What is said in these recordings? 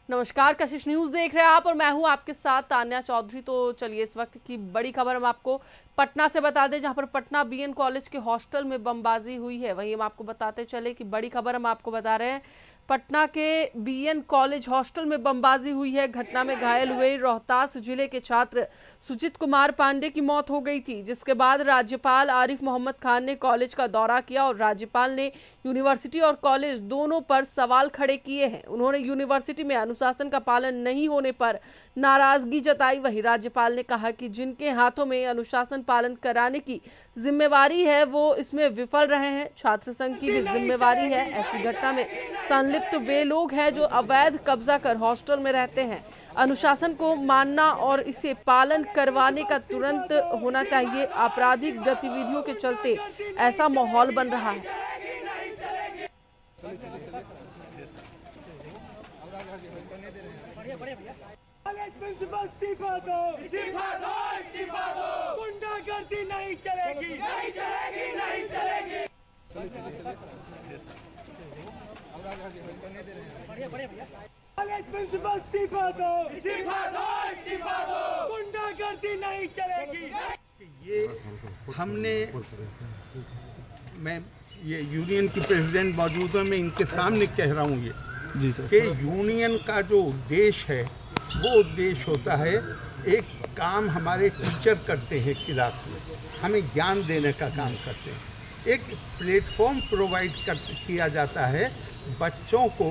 नमस्कार, कशिश न्यूज देख रहे हैं आप और मैं हूं आपके साथ तान्या चौधरी। तो चलिए इस वक्त की बड़ी खबर हम आपको पटना से बता दें, जहां पर पटना बीएन कॉलेज के हॉस्टल में बमबाजी हुई है। वहीं हम आपको बताते चले कि बड़ी खबर हम आपको बता रहे हैं, पटना के बीएन कॉलेज हॉस्टल में बमबाजी हुई है। घटना में घायल हुए रोहतास जिले के छात्र सुजीत कुमार पांडे की मौत हो गई थी, जिसके बाद राज्यपाल आरिफ मोहम्मद खान ने कॉलेज का दौरा किया और राज्यपाल ने यूनिवर्सिटी और कॉलेज दोनों पर सवाल खड़े किए हैं। उन्होंने यूनिवर्सिटी में अनुशासन का पालन नहीं होने पर नाराजगी जताई। वहीं राज्यपाल ने कहा कि जिनके हाथों में अनुशासन पालन कराने की जिम्मेवारी है वो इसमें विफल रहे हैं। छात्र संघ की भी जिम्मेवारी है। ऐसी घटना में संलिप्त वे लोग हैं जो अवैध कब्जा कर हॉस्टल में रहते हैं। अनुशासन को मानना और इसे पालन करवाने का तुरंत होना चाहिए। आपराधिक गतिविधियों के चलते ऐसा माहौल बन रहा है। इस्तीफा दो, इस्तीफा दो, इस्तीफा दो। गुंडागर्दी नहीं चलेगी, नहीं चलेगी, नहीं चलेगी। प्रिंसिपल इस्तीफा दो, इस्तीफा दो, इस्तीफा दो। गुंडागर्दी नहीं चलेगी। ये हमने मैं ये यूनियन की प्रेसिडेंट मौजूद है, मैं इनके सामने कह रहा हूँ ये कि यूनियन का जो उद्देश्य है वो उद्देश्य होता है, एक काम हमारे टीचर करते हैं क्लास में, हमें ज्ञान देने का काम करते हैं। एक प्लेटफॉर्म प्रोवाइड किया जाता है बच्चों को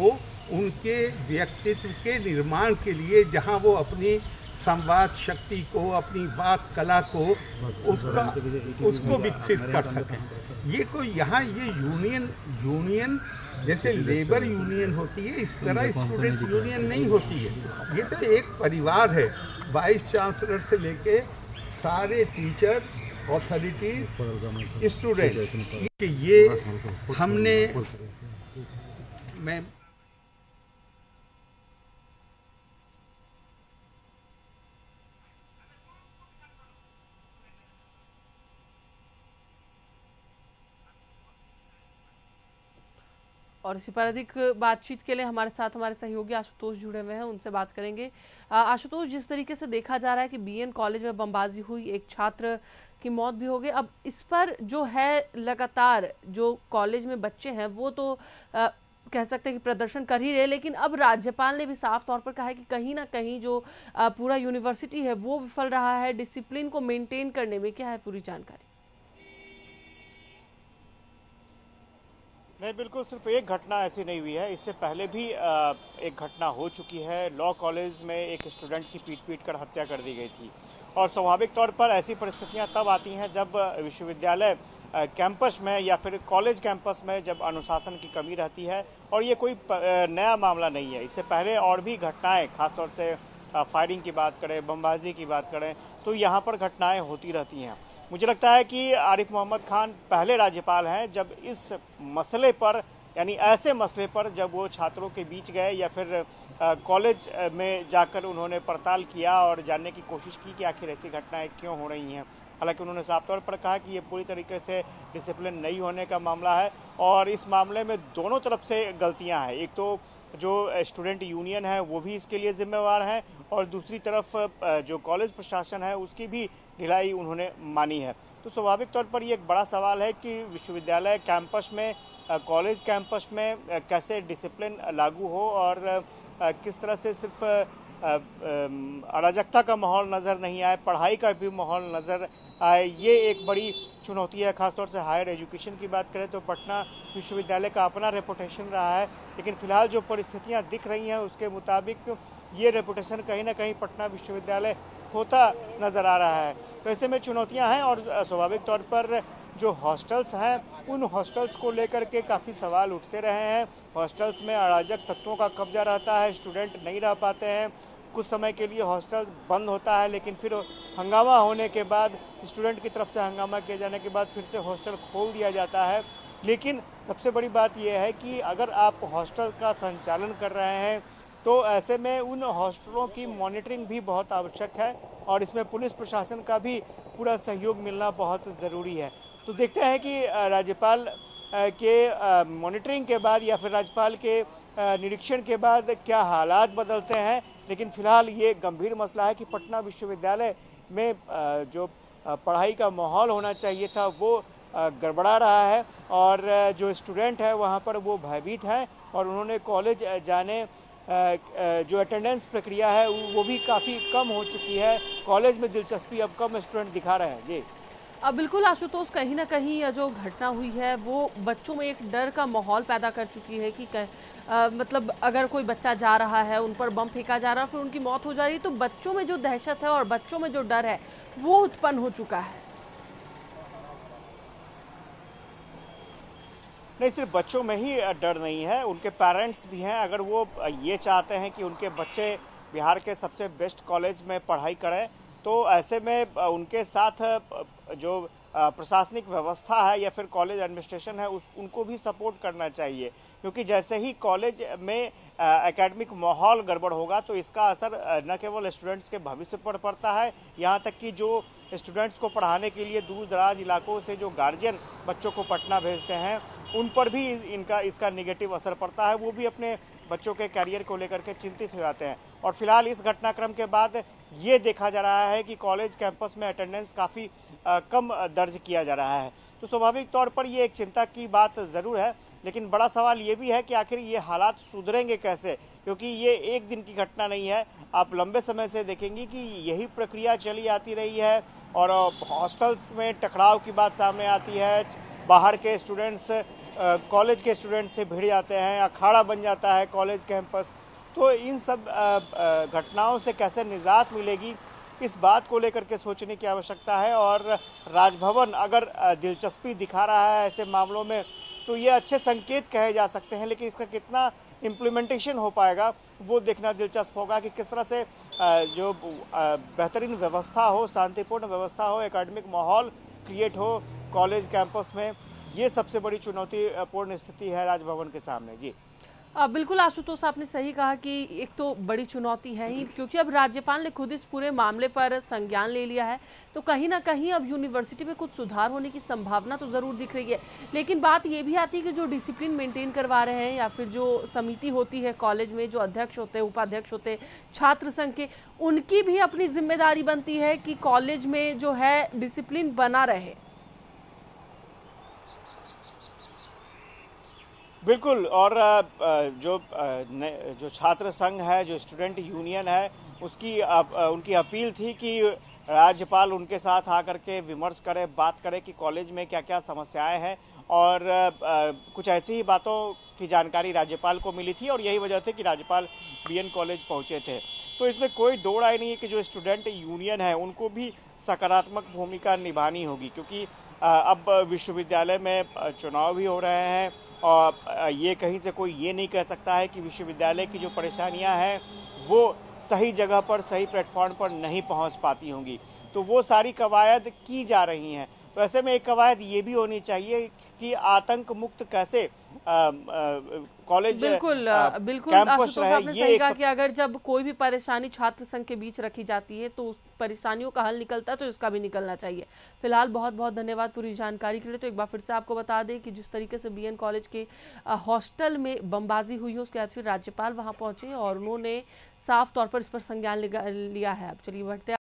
उनके व्यक्तित्व के निर्माण के लिए, जहां वो अपनी संवाद शक्ति को, अपनी वाक कला को उसको विकसित कर सकें। ये कोई यहाँ ये यूनियन जैसे लेबर यूनियन होती है, इस तरह स्टूडेंट यूनियन नहीं होती है। ये तो एक परिवार है, वाइस चांसलर से लेके सारे टीचर्स, अथॉरिटी, स्टूडेंट। ये हमने मैं और इसी पर अधिक बातचीत के लिए हमारे साथ हमारे सहयोगी आशुतोष जुड़े हुए हैं, उनसे बात करेंगे। आशुतोष, जिस तरीके से देखा जा रहा है कि बीएन कॉलेज में बमबाजी हुई, एक छात्र की मौत भी हो गई, अब इस पर जो है लगातार जो कॉलेज में बच्चे हैं वो तो कह सकते हैं कि प्रदर्शन कर ही रहे, लेकिन अब राज्यपाल ने भी साफ तौर पर कहा है कि कहीं ना कहीं जो पूरा यूनिवर्सिटी है वो विफल रहा है डिसिप्लिन को मेंटेन करने में। क्या है पूरी जानकारी? नहीं, बिल्कुल सिर्फ एक घटना ऐसी नहीं हुई है, इससे पहले भी एक घटना हो चुकी है। लॉ कॉलेज में एक स्टूडेंट की पीट कर हत्या कर दी गई थी और स्वाभाविक तौर पर ऐसी परिस्थितियां तब आती हैं जब विश्वविद्यालय कैंपस में या फिर कॉलेज कैंपस में जब अनुशासन की कमी रहती है। और ये कोई नया मामला नहीं है, इससे पहले और भी घटनाएं, खासतौर से फायरिंग की बात करें, बमबाजी की बात करें, तो यहाँ पर घटनाएं होती रहती हैं। मुझे लगता है कि आरिफ मोहम्मद खान पहले राज्यपाल हैं जब इस मसले पर, यानी ऐसे मसले पर जब वो छात्रों के बीच गए या फिर कॉलेज में जाकर उन्होंने पड़ताल किया और जानने की कोशिश की कि आखिर ऐसी घटनाएं क्यों हो रही हैं। हालांकि उन्होंने साफ तौर पर कहा कि ये पूरी तरीके से डिसिप्लिन नहीं होने का मामला है और इस मामले में दोनों तरफ से गलतियाँ हैं। एक तो जो स्टूडेंट यूनियन है वो भी इसके लिए जिम्मेवार है और दूसरी तरफ जो कॉलेज प्रशासन है उसकी भी ढिलाई उन्होंने मानी है। तो स्वाभाविक तौर पर ये एक बड़ा सवाल है कि विश्वविद्यालय कैंपस में, कॉलेज कैंपस में कैसे डिसिप्लिन लागू हो और किस तरह से सिर्फ अराजकता का माहौल नज़र नहीं आए, पढ़ाई का भी माहौल नज़र आए। ये एक बड़ी चुनौती है। खासतौर से हायर एजुकेशन की बात करें तो पटना विश्वविद्यालय का अपना रेपुटेशन रहा है, लेकिन फिलहाल जो परिस्थितियां दिख रही हैं उसके मुताबिक ये रेपुटेशन कहीं ना कहीं पटना विश्वविद्यालय होता नज़र आ रहा है। तो ऐसे में चुनौतियां हैं और स्वाभाविक तौर पर जो हॉस्टल्स हैं उन हॉस्टल्स को लेकर के काफ़ी सवाल उठते रहे हैं। हॉस्टल्स में अराजक तत्वों का कब्जा रहता है, स्टूडेंट नहीं रह पाते हैं, कुछ समय के लिए हॉस्टल बंद होता है, लेकिन फिर हंगामा होने के बाद, स्टूडेंट की तरफ से हंगामा किए जाने के बाद फिर से हॉस्टल खोल दिया जाता है। लेकिन सबसे बड़ी बात यह है कि अगर आप हॉस्टल का संचालन कर रहे हैं तो ऐसे में उन हॉस्टलों की मॉनिटरिंग भी बहुत आवश्यक है और इसमें पुलिस प्रशासन का भी पूरा सहयोग मिलना बहुत ज़रूरी है। तो देखते हैं कि राज्यपाल के मॉनिटरिंग के बाद या फिर राज्यपाल के निरीक्षण के बाद क्या हालात बदलते हैं। लेकिन फिलहाल ये गंभीर मसला है कि पटना विश्वविद्यालय में जो पढ़ाई का माहौल होना चाहिए था वो गड़बड़ा रहा है और जो स्टूडेंट है वहाँ पर वो भयभीत हैं और उन्होंने कॉलेज जाने जो अटेंडेंस प्रक्रिया है वो भी काफ़ी कम हो चुकी है। कॉलेज में दिलचस्पी अब कम स्टूडेंट दिखा रहे हैं। जी बिल्कुल आशुतोष, कहीं ना कहीं यह जो घटना हुई है वो बच्चों में एक डर का माहौल पैदा कर चुकी है कि मतलब अगर कोई बच्चा जा रहा है, उन पर बम फेंका जा रहा है, फिर उनकी मौत हो जा रही है, तो बच्चों में जो दहशत है और बच्चों में जो डर है वो उत्पन्न हो चुका है। नहीं, सिर्फ बच्चों में ही डर नहीं है, उनके पेरेंट्स भी हैं। अगर वो ये चाहते हैं कि उनके बच्चे बिहार के सबसे बेस्ट कॉलेज में पढ़ाई करें तो ऐसे में उनके साथ जो प्रशासनिक व्यवस्था है या फिर कॉलेज एडमिनिस्ट्रेशन है उनको भी सपोर्ट करना चाहिए, क्योंकि जैसे ही कॉलेज में एकेडमिक माहौल गड़बड़ होगा तो इसका असर न केवल स्टूडेंट्स के भविष्य पर पड़ता है, यहाँ तक कि जो स्टूडेंट्स को पढ़ाने के लिए दूर दराज इलाकों से जो गार्जियन बच्चों को पटना भेजते हैं उन पर भी इसका निगेटिव असर पड़ता है। वो भी अपने बच्चों के कैरियर को लेकर के चिंतित हो जाते हैं। और फिलहाल इस घटनाक्रम के बाद ये देखा जा रहा है कि कॉलेज कैंपस में अटेंडेंस काफ़ी कम दर्ज किया जा रहा है, तो स्वाभाविक तौर पर ये एक चिंता की बात ज़रूर है। लेकिन बड़ा सवाल ये भी है कि आखिर ये हालात सुधरेंगे कैसे, क्योंकि ये एक दिन की घटना नहीं है। आप लंबे समय से देखेंगे कि यही प्रक्रिया चली आती रही है और हॉस्टल्स में टकराव की बात सामने आती है, बाहर के स्टूडेंट्स कॉलेज के स्टूडेंट्स से भिड़ जाते हैं, अखाड़ा बन जाता है कॉलेज कैंपस। तो इन सब घटनाओं से कैसे निजात मिलेगी, इस बात को लेकर के सोचने की आवश्यकता है। और राजभवन अगर दिलचस्पी दिखा रहा है ऐसे मामलों में तो ये अच्छे संकेत कहे जा सकते हैं, लेकिन इसका कितना इम्प्लीमेंटेशन हो पाएगा वो देखना दिलचस्प होगा कि किस तरह से जो बेहतरीन व्यवस्था हो, शांतिपूर्ण व्यवस्था हो, एकेडमिक माहौल क्रिएट हो कॉलेज कैंपस में। ये सबसे बड़ी चुनौतीपूर्ण स्थिति है राजभवन के सामने। जी बिल्कुल आशुतोष, आपने सही कहा कि एक तो बड़ी चुनौती है ही, क्योंकि अब राज्यपाल ने खुद इस पूरे मामले पर संज्ञान ले लिया है, तो कहीं ना कहीं अब यूनिवर्सिटी में कुछ सुधार होने की संभावना तो ज़रूर दिख रही है। लेकिन बात ये भी आती है कि जो डिसिप्लिन मेंटेन करवा रहे हैं या फिर जो समिति होती है कॉलेज में, जो अध्यक्ष होते हैं, उपाध्यक्ष होते हैं छात्र संघ के, उनकी भी अपनी जिम्मेदारी बनती है कि कॉलेज में जो है डिसिप्लिन बना रहे। बिल्कुल। और जो छात्र संघ है, जो स्टूडेंट यूनियन है, उनकी अपील थी कि राज्यपाल उनके साथ आकर के विमर्श करे, बात करे कि कॉलेज में क्या क्या समस्याएं हैं। और कुछ ऐसी ही बातों की जानकारी राज्यपाल को मिली थी और यही वजह थी कि राज्यपाल बीएन कॉलेज पहुंचे थे। तो इसमें कोई दो राय नहीं है कि जो स्टूडेंट यूनियन है उनको भी सकारात्मक भूमिका निभानी होगी, क्योंकि अब विश्वविद्यालय में चुनाव भी हो रहे हैं और ये कहीं से कोई ये नहीं कह सकता है कि विश्वविद्यालय की जो परेशानियां हैं वो सही जगह पर, सही प्लेटफॉर्म पर नहीं पहुंच पाती होंगी। तो वो सारी कवायद की जा रही हैं। तो ऐसे में एक कवायद ये भी होनी चाहिए कि आतंक मुक्त कैसे कॉलेज बिल्कुल आशुतोष, आपने सही कहा कि अगर जब कोई भी परेशानी छात्र संघ के बीच रखी जाती है तो उस परेशानियों का हल निकलता है, तो इसका भी निकलना चाहिए। फिलहाल बहुत बहुत धन्यवाद पूरी जानकारी के लिए। तो एक बार फिर से आपको बता दें कि जिस तरीके से बीएन कॉलेज के हॉस्टल में बमबाजी हुई है, उसके बाद फिर राज्यपाल वहां पहुंचे और उन्होंने साफ तौर पर इस पर संज्ञान लिया है। अब चलिए बढ़ते